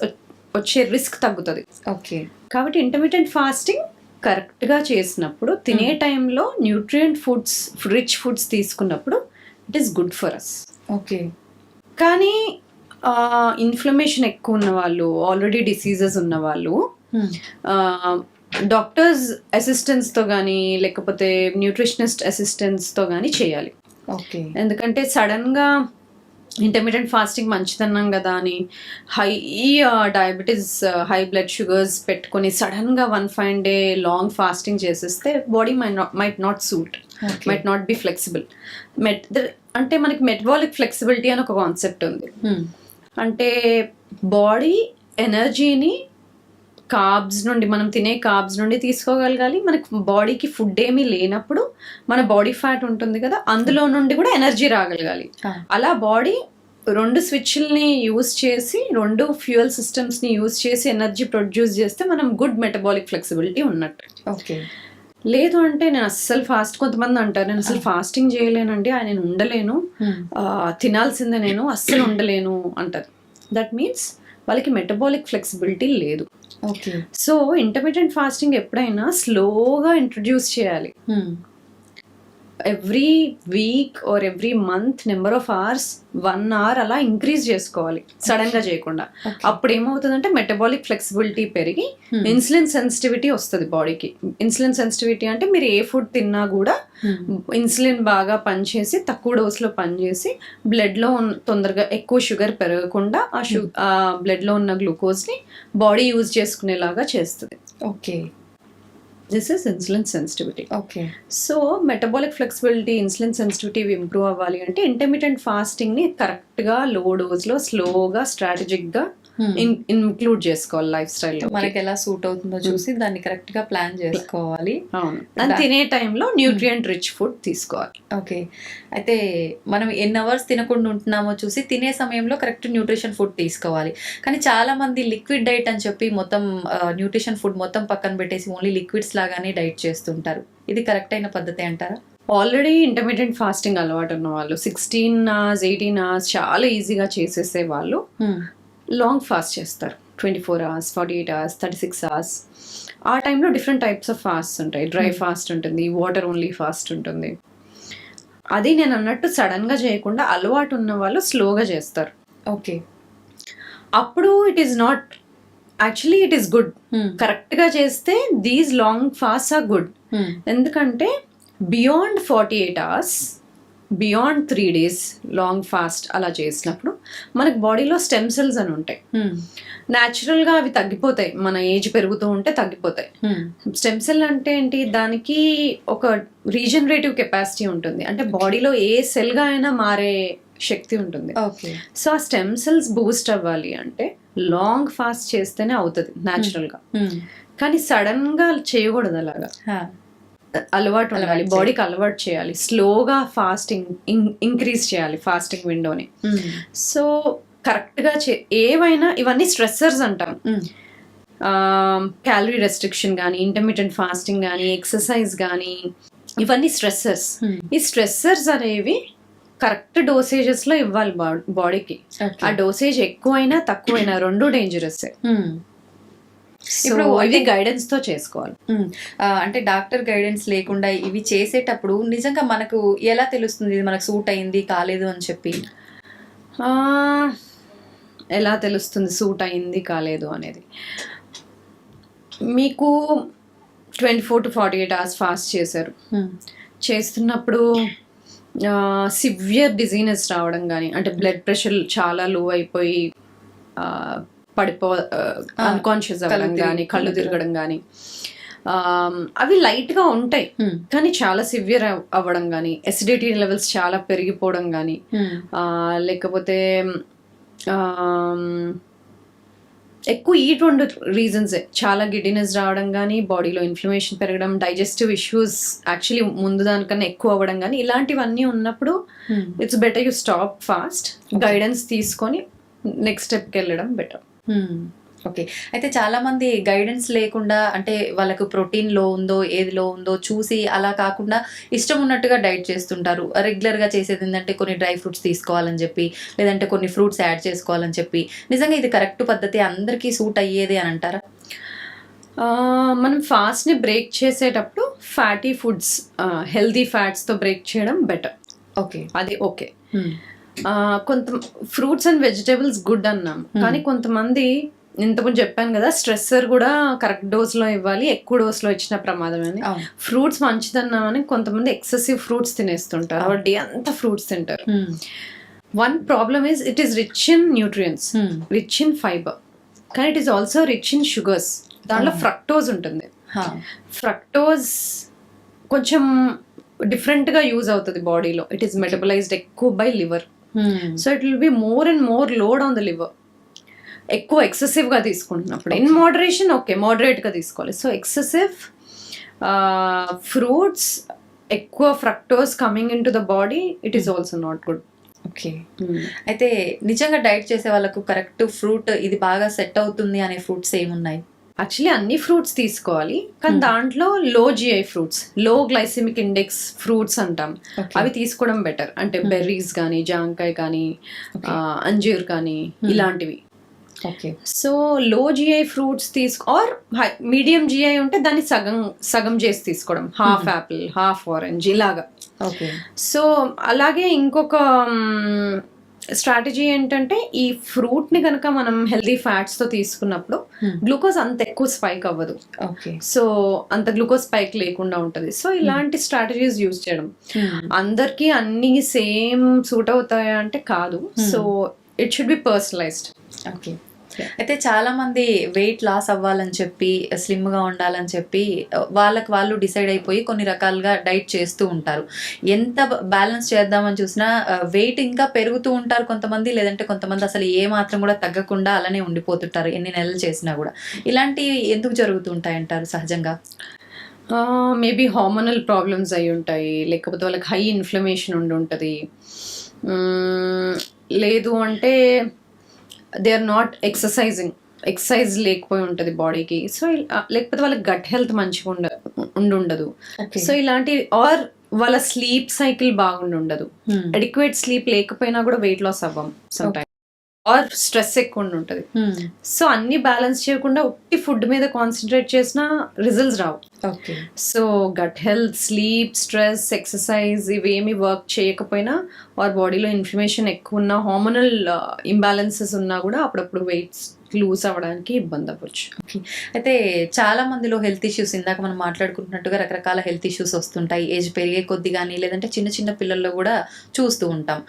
వచ్చే రిస్క్ తగ్గుతుంది. ఓకే, కాబట్టి ఇంటర్మీడియట్ ఫాస్టింగ్ కరెక్ట్గా చేసినప్పుడు తినే టైంలో న్యూట్రియంట్ ఫుడ్స్, రిచ్ ఫుడ్స్ తీసుకున్నప్పుడు it is good for us. Okay, కానీ ఇన్ఫ్లమేషన్ ఎక్కువ ఉన్న వాళ్ళు, ఆల్రెడీ డిసీజెస్ ఉన్న వాళ్ళు డాక్టర్స్ అసిస్టెన్స్తో కానీ లేకపోతే న్యూట్రిషనిస్ట్ అసిస్టెన్స్తో కానీ చేయాలి. ఓకే, ఎందుకంటే సడన్గా ఇంటర్మీడియట్ ఫాస్టింగ్ మంచిదన్నాం కదా అని high diabetes, high blood sugars పెట్టుకొని సడన్గా 1 fine day లాంగ్ ఫాస్టింగ్ చేసేస్తే body might not suit, might not be flexible. అంటే మనకి మెటబాలిక్ ఫ్లెక్సిబిలిటీ అని ఒక కాన్సెప్ట్ ఉంది. అంటే బాడీ ఎనర్జీని కార్బ్స్ నుండి, మనం తినే కార్బ్స్ నుండి తీసుకోగలగాలి. మనకి బాడీకి ఫుడ్ ఏమీ లేనప్పుడు మన బాడీ ఫ్యాట్ ఉంటుంది కదా, అందులో నుండి కూడా ఎనర్జీ రాగలగాలి. అలా బాడీ 2 స్విచ్ల్ని యూజ్ చేసి, 2 ఫ్యూయల్ సిస్టమ్స్ని యూజ్ చేసి ఎనర్జీ ప్రొడ్యూస్ చేస్తే మనం గుడ్ మెటబాలిక్ ఫ్లెక్సిబిలిటీ ఉన్నట్టు. ఓకే, లేదు అంటే నేను అస్సలు కొంతమంది అంటారు నేను అసలు ఫాస్టింగ్ చేయలేనండి, నేను ఉండలేను, తినాల్సిందే, నేను అస్సలు ఉండలేను అంటారు. దట్ మీన్స్ వాళ్ళకి మెటబాలిక్ ఫ్లెక్సిబిలిటీ లేదు. ఓకే, సో ఇంటర్మీడియట్ ఫాస్టింగ్ ఎప్పుడైనా స్లోగా ఇంట్రడ్యూస్ చేయాలి. Every week or every month number of hours 1 hour అలా ఇంక్రీజ్ చేసుకోవాలి, సడన్ గా చేయకుండా. అప్పుడు ఏమవుతుందంటే మెటబాలిక్ ఫ్లెక్సిబిలిటీ పెరిగి ఇన్సులిన్ సెన్సిటివిటీ వస్తుంది బాడీకి. ఇన్సులిన్ సెన్సిటివిటీ అంటే మీరు ఏ ఫుడ్ తిన్నా కూడా ఇన్సులిన్ బాగా పనిచేసి, తక్కువ డోస్లో పనిచేసి బ్లడ్లో తొందరగా ఎక్కువ షుగర్ పెరగకుండా ఆ బ్లడ్లో ఉన్న గ్లూకోజ్ని బాడీ యూజ్ చేసుకునేలాగా చేస్తుంది. Okay, this is insulin sensitivity. Okay, so metabolic flexibility, insulin sensitivity improve అవ్వాలి అంటే ఇంటర్మీడియట్ ఫాస్టింగ్ని కరెక్ట్గా లో డోస్లో స్లోగా స్ట్రాటజిక్గా ఇంక్లూడ్ చేసుకోవాలి లైఫ్ స్టైల్లో. మనకి ఎలా సూట్ అవుతుందో చూసి దాన్ని కరెక్ట్ గా ప్లాన్ చేసుకోవాలి. అవును, తినే టైంలో న్యూట్రియంట్ రిచ్ ఫుడ్ తీసుకోవాలి. ఓకే, అయితే మనం ఎన్ని అవర్స్ తినకుండా ఉంటున్నామో చూసి తినే సమయంలో కరెక్ట్ న్యూట్రిషన్ ఫుడ్ తీసుకోవాలి. కానీ చాలా మంది లిక్విడ్ డైట్ అని చెప్పి మొత్తం న్యూట్రిషన్ ఫుడ్ మొత్తం పక్కన పెట్టేసి ఓన్లీ లిక్విడ్స్ లాగానే డైట్ చేస్తుంటారు. ఇది కరెక్ట్ అయిన పద్ధతి అంటారా? ఆల్రెడీ ఇంటర్మీడియట్ ఫాస్టింగ్ అలవాటు ఉన్న వాళ్ళు 16 hours 18 hours చాలా ఈజీగా చేసేసే వాళ్ళు లాంగ్ ఫాస్ట్ చేస్తారు. 24 hours 48 hours 36 hours. ఆ టైంలో డిఫరెంట్ టైప్స్ ఆఫ్ ఫాస్ట్ ఉంటాయి. డ్రై ఫాస్ట్ ఉంటుంది, వాటర్ ఓన్లీ ఫాస్ట్ ఉంటుంది. అది నేను అన్నట్టు సడన్గా చేయకుండా అలవాటు ఉన్న వాళ్ళు స్లోగా చేస్తారు. ఓకే, అప్పుడు it is not, actually it is good. కరెక్ట్గా చేస్తే these long fast are good. ఎందుకంటే beyond 48 hours, beyond 3 days long fast అలా చేసినప్పుడు మనకు బాడీలో స్టెమ్ సెల్స్ అని ఉంటాయి. న్యాచురల్గా అవి తగ్గిపోతాయి, మన ఏజ్ పెరుగుతూ ఉంటే తగ్గిపోతాయి. స్టెమ్ సెల్ అంటే ఏంటి, దానికి ఒక రీజనరేటివ్ కెపాసిటీ ఉంటుంది. అంటే బాడీలో ఏ సెల్గా అయినా మారే శక్తి ఉంటుంది. సో ఆ స్టెమ్ సెల్స్ బూస్ట్ అవ్వాలి అంటే లాంగ్ ఫాస్ట్ చేస్తేనే అవుతుంది న్యాచురల్గా. కానీ సడన్గా చేయకూడదు, అలాగా అలవాటు ఉండాలి, బాడీకి అలవాటు చేయాలి, స్లోగా ఫాస్టింగ్ ఇంక్రీజ్ చేయాలి ఫాస్టింగ్ విండోని. సో కరెక్ట్గా ఏవైనా ఇవన్నీ స్ట్రెస్సర్స్ అంటాం. క్యాలరీ రెస్ట్రిక్షన్ కానీ, ఇంటర్మీడియట్ ఫాస్టింగ్ కానీ, ఎక్సర్సైజ్ కానీ, ఇవన్నీ స్ట్రెస్సర్స్. ఈ స్ట్రెస్సర్స్ అనేవి కరెక్ట్ డోసేజెస్లో ఇవ్వాలి బాడీకి. ఆ డోసేజ్ ఎక్కువైనా తక్కువైనా 2 డేంజరస్. ఇప్పుడు ఇవి గైడెన్స్ తో చేసుకోవాలి. అంటే డాక్టర్ గైడెన్స్ లేకుండా ఇవి చేసేటప్పుడు నిజంగా మనకు ఎలా తెలుస్తుంది ఇది మనకు సూట్ అయింది కాలేదు అని చెప్పి? ఎలా తెలుస్తుంది సూట్ అయింది కాలేదు అనేది? మీకు 24 to 48 అవర్స్ ఫాస్ట్ చేశారు. చేస్తున్నప్పుడు సివియర్ డిజీనెస్ రావడం కానీ, అంటే బ్లడ్ ప్రెషర్ చాలా లో అయిపోయి అన్కాన్షియస్ అవ్వడం కానీ, కళ్ళు తిరగడం కానీ, అవి లైట్గా ఉంటాయి కానీ చాలా సివియర్ అవ్వడం కానీ, ఎసిడిటీ లెవెల్స్ చాలా పెరిగిపోవడం కానీ, లేకపోతే ఎక్కువ ఈ 2 రీజన్సే, చాలా గిడ్డినెస్ రావడం కానీ, బాడీలో ఇన్ఫ్లమేషన్ పెరగడం, డైజెస్టివ్ ఇష్యూస్ యాక్చువల్లీ ముందు దానికన్నా ఎక్కువ అవ్వడం కానీ, ఇలాంటివన్నీ ఉన్నప్పుడు it's better you stop fast, guidance తీసుకొని నెక్స్ట్ స్టెప్కి వెళ్ళడం బెటర్. ఓకే. అయితే చాలా మంది గైడెన్స్ లేకుండా, అంటే వాళ్ళకు ప్రోటీన్ లో ఉందో ఏది లో ఉందో చూసి అలా కాకుండా ఇష్టం ఉన్నట్టుగా డైట్ చేస్తుంటారు. రెగ్యులర్గా చేసేది ఏంటంటే కొన్ని డ్రై ఫ్రూట్స్ తీసుకోవాలని చెప్పి, లేదంటే కొన్ని ఫ్రూట్స్ యాడ్ చేసుకోవాలని చెప్పి. నిజంగా ఇది కరెక్ట్ పద్ధతి, అందరికీ సూట్ అయ్యేది అని అంటారా? మనం ఫాస్ట్ని బ్రేక్ చేసేటప్పుడు ఫ్యాటీ ఫుడ్స్, హెల్దీ ఫ్యాట్స్తో బ్రేక్ చేయడం బెటర్. ఓకే, అది ఓకే. కొంత ఫ్రూట్స్ అండ్ వెజిటేబుల్స్ గుడ్ అన్నాం, కానీ కొంతమంది ఇంతకుముందు చెప్పాను కదా, స్ట్రెస్సర్ కూడా కరెక్ట్ డోస్లో ఇవ్వాలి, ఎక్కువ డోస్లో ఇచ్చిన ప్రమాదం అని. ఫ్రూట్స్ మంచిదన్నామని కొంతమంది ఎక్సెసివ్ ఫ్రూట్స్ తినేస్తుంటారు, డే అంతా ఫ్రూట్స్ తింటారు. One problem is it is rich in nutrients, rich in fibre, కానీ it is also rich in sugars. దాంట్లో ఫ్రక్టోజ్ ఉంటుంది. ఫ్రక్టోజ్ కొంచెం డిఫరెంట్గా యూజ్ అవుతుంది బాడీలో. ఇట్ ఈస్ మెటబలైజ్డ్ ఎక్కువ by liver, so it will be more and more load on the liver. ఎక్కువ ఎక్సెసివ్గా తీసుకుంటున్నప్పుడు ఇన్ మోడరేషన్ ఓకే, మోడరేట్గా తీసుకోవాలి. సో ఎక్సెసివ్ ఫ్రూట్స్, ఎక్కువ fructose coming in to the body, it is also not good. Okay. అయితే నిజంగా diet చేసే వాళ్ళకు కరెక్ట్ ఫ్రూట్ ఇది బాగా సెట్ అవుతుంది అనే ఫ్రూట్స్ ఏమున్నాయి? యాక్చువల్లీ అన్ని ఫ్రూట్స్ తీసుకోవాలి, కానీ దాంట్లో లో జిఐ ఫ్రూట్స్, లో గ్లైసెమిక్ ఇండెక్స్ ఫ్రూట్స్ అంటాం, అవి తీసుకోవడం బెటర్. అంటే బెర్రీస్ కానీ, జాంకాయ కానీ, అంజీర్ కానీ, ఇలాంటివి. ఓకే. సో లో GI fruits are medium GI ఉంటే దాన్ని సగం చేసి తీసుకోవడం, హాఫ్ యాపిల్, హాఫ్ ఆరెంజ్ ఇలాగా. ఓకే. సో అలాగే ఇంకొక స్ట్రాటజీ ఏంటంటే, ఈ ఫ్రూట్ ని కనుక మనం హెల్దీ ఫ్యాట్స్ తో తీసుకున్నప్పుడు గ్లూకోజ్ అంత ఎక్కువ స్పైక్ అవ్వదు. ఓకే. సో అంత గ్లూకోజ్ స్పైక్ లేకుండా ఉంటది. సో ఇలాంటి స్ట్రాటజీస్ యూజ్ చేయడం. అందరికీ అన్ని సేమ్ సూట్ అవుతాయా అంటే కాదు. So it should be personalised. Okay. అయితే చాలా మంది వెయిట్ లాస్ అవ్వాలని చెప్పి, స్లిమ్ గా ఉండాలని చెప్పి వాళ్ళకి వాళ్ళు డిసైడ్ అయిపోయి కొన్ని రకాలుగా డైట్ చేస్తూ ఉంటారు. ఎంత బ్యాలెన్స్ చేద్దామని చూసినా వెయిట్ ఇంకా పెరుగుతూ ఉంటారు కొంతమంది, లేదంటే కొంతమంది అసలు ఏ మాత్రం కూడా తగ్గకుండా అలానే ఉండిపోతుంటారు ఎన్ని నెలలు చేసినా కూడా. ఇలాంటివి ఎందుకు జరుగుతూ ఉంటాయి అంటారు సహజంగా? మేబీ హార్మోనల్ ప్రాబ్లమ్స్ అయి ఉంటాయి, లేకపోతే వాళ్ళకి హై ఇన్ఫ్లమేషన్ ఉండి ఉంటుంది, లేదు అంటే దే ఆర్ నాట్ ఎక్సర్సైజ్ లేకపోయి ఉంటుంది బాడీకి. సో లేకపోతే వాళ్ళకి గట్ హెల్త్ మంచిగా ఉండదు. సో ఇలాంటి, ఆర్ వాళ్ళ స్లీప్ సైకిల్ బాగుండి ఉండదు. అడిక్వేట్ స్లీప్ లేకపోయినా కూడా వెయిట్ లాస్ అవ్వం సమ్ టైమ్, ఆర్ స్ట్రెస్ ఎక్కువ ఉంటుంది. సో అన్ని బ్యాలెన్స్ చేయకుండా ఉట్టి ఫుడ్ మీద కాన్సన్ట్రేట్ చేసినా రిజల్ట్స్ రావు. So gut health, sleep, stress, exercise ఇవేమి వర్క్ చేయకపోయినా, ఆర్ బాడీలో ఇన్ఫ్లమేషన్ ఎక్కువ ఉన్నా, హార్మోనల్ ఇంబ్యాలెన్సెస్ ఉన్నా కూడా అప్పుడప్పుడు వెయిట్స్ లూజ్ అవ్వడానికి ఇబ్బంది అవ్వచ్చు. అయితే చాలా మందిలో హెల్త్ ఇష్యూస్, ఇందాక మనం మాట్లాడుకుంటున్నట్టుగా రకరకాల హెల్త్ ఇష్యూస్ వస్తుంటాయి ఏజ్ పెరిగే కొద్ది కానీ, లేదంటే చిన్న చిన్న పిల్లల్లో కూడా చూస్తూ ఉంటాం.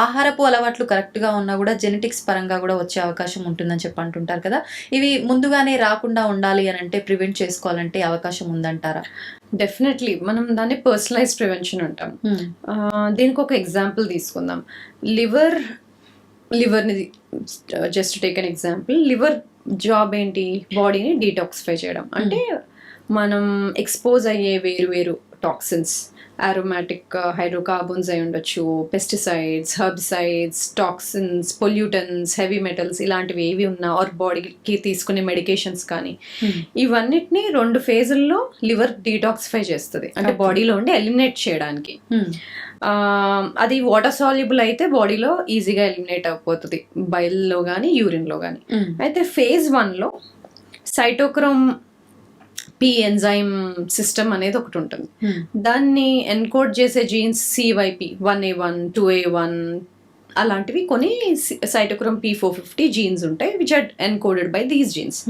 ఆహారపు అలవాట్లు కరెక్ట్గా ఉన్నా కూడా జెనెటిక్స్ పరంగా కూడా వచ్చే అవకాశం ఉంటుందని చెప్పి అంటుంటారు కదా. ఇవి ముందుగానే రాకుండా ఉండాలి అని అంటే, ప్రివెంట్ చేసుకోవాలంటే అవకాశం ఉందంటారా? డెఫినెట్లీ. మనం దాన్ని పర్సనలైజ్డ్ ప్రివెన్షన్ అంటాం. దీనికి ఒక ఎగ్జాంపుల్ తీసుకుందాం. లివర్ని just take an example. Liver job ఏంటి? బాడీని డీటాక్సిఫై చేయడం. అంటే మనం ఎక్స్పోజ్ అయ్యే వేరు టాక్సిన్స్, aromatic hydrocarbons అయి ఉండొచ్చు, pesticides, herbicides, toxins, pollutants, heavy metals, ఇలాంటివి ఏవి ఉన్నా, ఆర్ బాడీకి తీసుకునే మెడికేషన్స్ కానీ, ఇవన్నిటిని 2 ఫేజుల్లో లివర్ డీటాక్సిఫై చేస్తుంది. అంటే బాడీలో ఉండి ఎలిమినేట్ చేయడానికి. అది వాటర్ సాల్యుబుల్ అయితే బాడీలో ఈజీగా ఎలిమినేట్ అయిపోతుంది, బైల్లో కానీ యూరిన్లో కానీ. అయితే ఫేజ్ 1లో సైటోక్రోమ్ పి ఎంజైమ్ సిస్టమ్ అనేది ఒకటి ఉంటుంది. దాన్ని ఎన్కోడ్ చేసే జీన్స్ CYP 1A1, 2A1 అలాంటివి కొన్ని సైటోక్రోమ్ P450 జీన్స్ ఉంటాయి, which are encoded by these genes.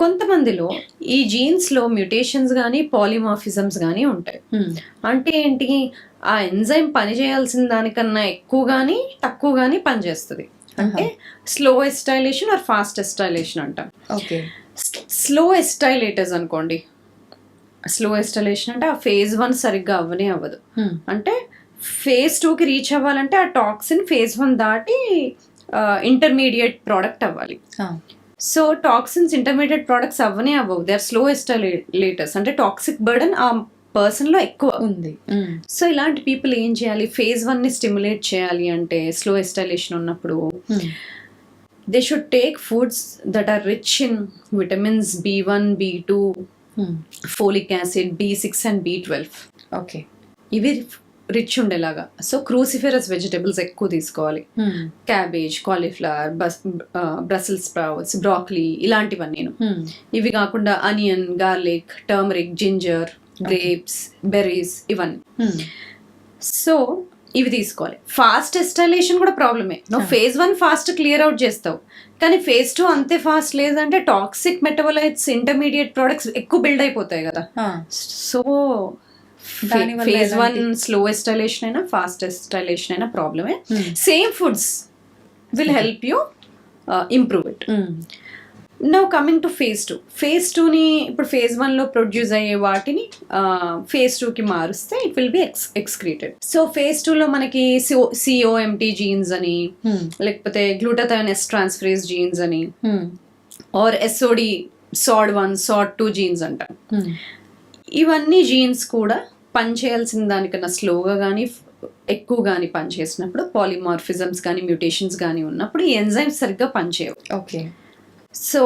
కొంతమందిలో ఈ జీన్స్లో మ్యూటేషన్స్ కానీ పాలిమార్ఫిజమ్స్ కానీ ఉంటాయి. అంటే ఏంటి, ఆ ఎంజైమ్ పనిచేయాల్సిన దానికన్నా ఎక్కువ కానీ తక్కువ కానీ పనిచేస్తుంది. అంటే స్లో ఎస్టైలేషన్ ఆర్ ఫాస్ట్ ఎస్టైలేషన్ అంటాం. ఓకే, స్లో ఎస్టైలేటర్స్ అనుకోండి, స్లో ఎస్టైలేషన్ అంటే ఆ phase 1 సరిగ్గా అవ్వనే అవ్వదు. అంటే phase 2కి రీచ్ అవ్వాలంటే ఆ టాక్సిన్ phase 1 దాటి ఇంటర్మీడియట్ ప్రోడక్ట్ అవ్వాలి. సో టాక్సిన్స్ ఇంటర్మీడియట్ ప్రోడక్ట్స్ అవ్వనే అవ్వవు, దే ఆర్ స్లో ఎస్టైలేటర్స్. అంటే టాక్సిక్ బర్డన్ ఆ పర్సన్ లో ఎక్కువ ఉంది. సో ఇలాంటి పీపుల్ ఏం చేయాలి, phase 1 ని స్టిమ్యులేట్ చేయాలి అంటే స్లో ఎస్టైలేషన్ ఉన్నప్పుడు they should take foods that are rich in vitamins B1, B2, folic acid, B6 and B12. Okay, ఇవి రిచ్ ఉండేలాగా. సో క్రూసిఫెరస్ వెజిటబుల్స్ ఎక్కువ తీసుకోవాలి. Cabbage, cauliflower, Brussels sprouts, broccoli, ఇలాంటివన్నీ. ఇవి కాకుండా onion, garlic, turmeric, ginger, grapes, berries, ఇవన్నీ. So ఇవి తీసుకోవాలి. ఫాస్ట్ ఎస్టైలేషన్ కూడా ప్రాబ్లమే. నువ్వు phase 1 ఫాస్ట్ క్లియర్ అవుట్ చేస్తావు, కానీ phase 2 అంతే ఫాస్ట్ లేదంటే టాక్సిక్ మెటబలైట్స్, ఇంటర్మీడియట్ ప్రొడక్ట్స్ ఎక్కువ బిల్డ్ అయిపోతాయి కదా. సో phase 1 స్లో ఎస్టైలేషన్ అయినా ఫాస్ట్ ఎస్టైలేషన్ అయినా ప్రాబ్లమే. Same foods will help you improve it. Now coming to phase 2. phase 2ని ఇప్పుడు phase 1లో ప్రొడ్యూస్ అయ్యే వాటిని phase 2కి మారుస్తే it will be excreted. So phase 2లో మనకి COMT జీన్స్ అని, లేకపోతే గ్లూటాథయోన్ ఎస్ ట్రాన్స్ఫరేజ్ జీన్స్ అని, or SOD, SOD1, SOD2 genes అంటాం. ఇవన్నీ జీన్స్ కూడా పనిచేయాల్సిన దానికన్నా స్లోగా కానీ ఎక్కువ కానీ పనిచేసినప్పుడు, పాలిమార్ఫిజమ్స్ కానీ మ్యూటేషన్స్ కానీ ఉన్నప్పుడు ఈ ఎంజైమ్స్ సరిగ్గా పనిచేయవు. ఓకే, సో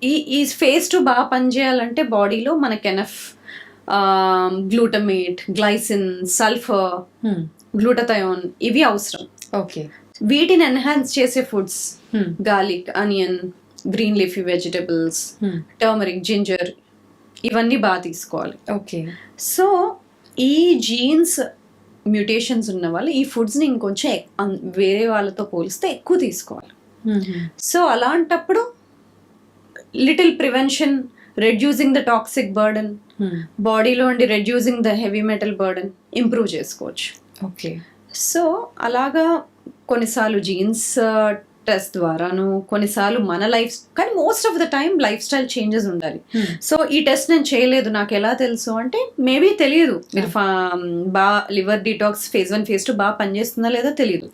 ఈ phase 2 బాగా పనిచేయాలంటే బాడీలో మనకి enough glutamate, glycine, sulphur, glutathione ఇవి అవసరం. ఓకే, వీటిని ఎన్హాన్స్ చేసే foods garlic, onion, green leafy vegetables, turmeric, ginger, ఇవన్నీ బాగా తీసుకోవాలి. ఓకే, సో ఈ జీన్స్ మ్యూటేషన్స్ ఉన్న వాళ్ళు ఈ ఫుడ్స్ని ఇంకొంచెం వేరే వాళ్ళతో పోలిస్తే ఎక్కువ తీసుకోవాలి. సో అలాంటప్పుడు little prevention, reducing the toxic burden, బాడీలో ఉండి reducing the heavy metal burden improve చేసుకోవచ్చు. ఓకే, సో అలాగా కొన్నిసార్లు జీన్స్ టెస్ట్ ద్వారాను, కొన్నిసార్లు మన కానీ most of the time life style changes ఉండాలి. సో ఈ టెస్ట్ నేను చేయలేదు, నాకు ఎలా తెలుసు అంటే మేబీ తెలియదు, మీరు బాగా లివర్ డీటాక్స్ phase 1 phase 2 బాగా పనిచేస్తుందా లేదా తెలియదు.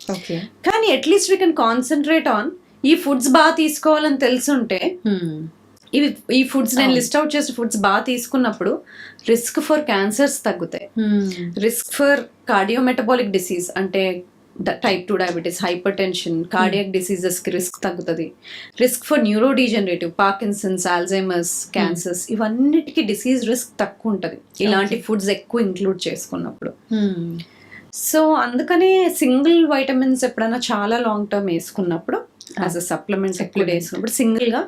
కానీ at least we can concentrate on ఈ ఫుడ్స్ బాగా తీసుకోవాలని తెలుసుంటే, ఈ ఫుడ్స్ నేను లిస్ట్ అవుట్ చేసిన ఫుడ్స్ బాగా తీసుకున్నప్పుడు రిస్క్ ఫర్ క్యాన్సర్స్ తగ్గుతాయి, రిస్క్ ఫర్ కార్డియోమెటబాలిక్ డిసీజ్ అంటే type 2 diabetes, hyper tension, cardiac diseases కి రిస్క్ తగ్గుతుంది, risk for neurodegenerative, Parkinson's, Alzheimer's, cancers, ఇవన్నిటికీ డిసీజ్ రిస్క్ తక్కువ ఉంటుంది ఇలాంటి ఫుడ్స్ ఎక్కువ ఇంక్లూడ్ చేసుకున్నప్పుడు. సో అందుకనే సింగిల్ వైటమిన్స్ ఎప్పుడైనా చాలా లాంగ్ టర్మ్ వేసుకున్నప్పుడు యాజ్ అ సప్లిమెంట్ ఎక్కువ వేసుకున్నప్పుడు సింగిల్గా,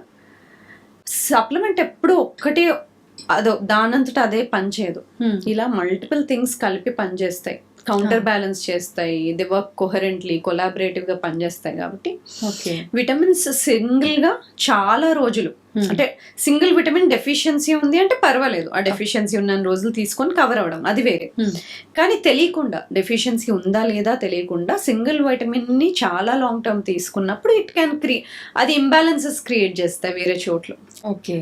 సప్లిమెంట్ ఎప్పుడు ఒక్కటే దానంతట అదే పనిచేయదు, ఇలా మల్టిపుల్ థింగ్స్ కలిపి పనిచేస్తాయి, కౌంటర్ బ్యాలెన్స్ చేస్తాయి, ది వర్క్ కొహరెంట్లీ, కొలాబరేటివ్ గా పనిచేస్తాయి. కాబట్టి విటమిన్స్ సింగిల్ గా చాలా రోజులు, అంటే సింగిల్ విటమిన్ డెఫిషియన్సీ ఉంది అంటే పర్వాలేదు, ఆ డెఫిషియన్సీ ఉన్న రోజులు తీసుకొని కవర్ అవడం అది వేరే. కానీ తెలియకుండా, డెఫిషియన్సీ ఉందా లేదా తెలియకుండా సింగిల్ వైటమిన్ ని చాలా లాంగ్ టర్మ్ తీసుకున్నప్పుడు ఇట్ క్యాన్ అది ఇంబ్యాలెన్సెస్ క్రియేట్ చేస్తాయి వేరే చోట్ల. ఓకే,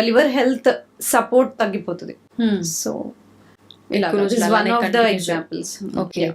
లివర్ హెల్త్ సపోర్ట్ తగ్గిపోతుంది. సో ఇలా one of the examples. Okay,